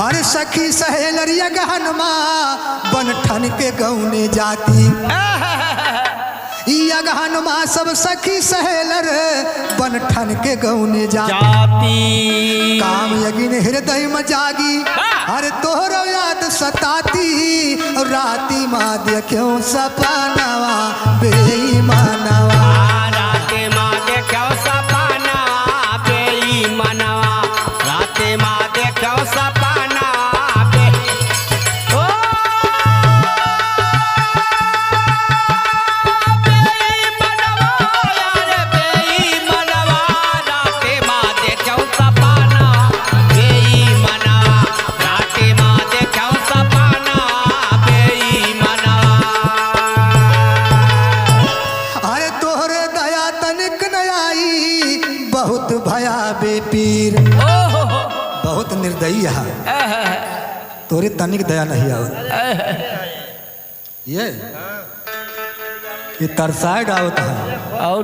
अरे सखी सहेलरिया गहनमा बन ठन के गौने जाती गहनमा सब सखी सहेलर बन ठन के गौने जाती काम यगिन हृदय में जागी अरे तोहरो याद सताती राती माँ देखो सपनावा बेईमानवा राते माँ देखो सपना बेईमानवा राते माँ देखो सपना बहुत भया बेपीर बहुत निर्दयी है तोरे तनिक दया नहीं आवत ये तरसाए आवत है और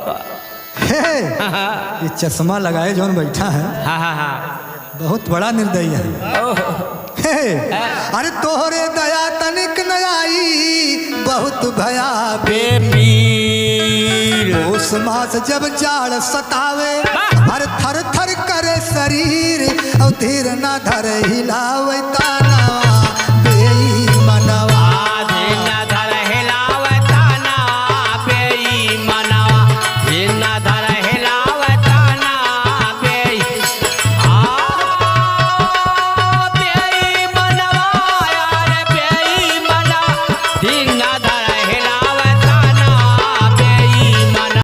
का हे ये चश्मा लगाए जौन बैठा है बहुत बड़ा निर्दयी है हे अरे तोहरे दया तनिक न आई बहुत भया बेपीर उस मास जब जाड़ सतावे हर थर थर करे शरीर और धीर न धर हिलावे तान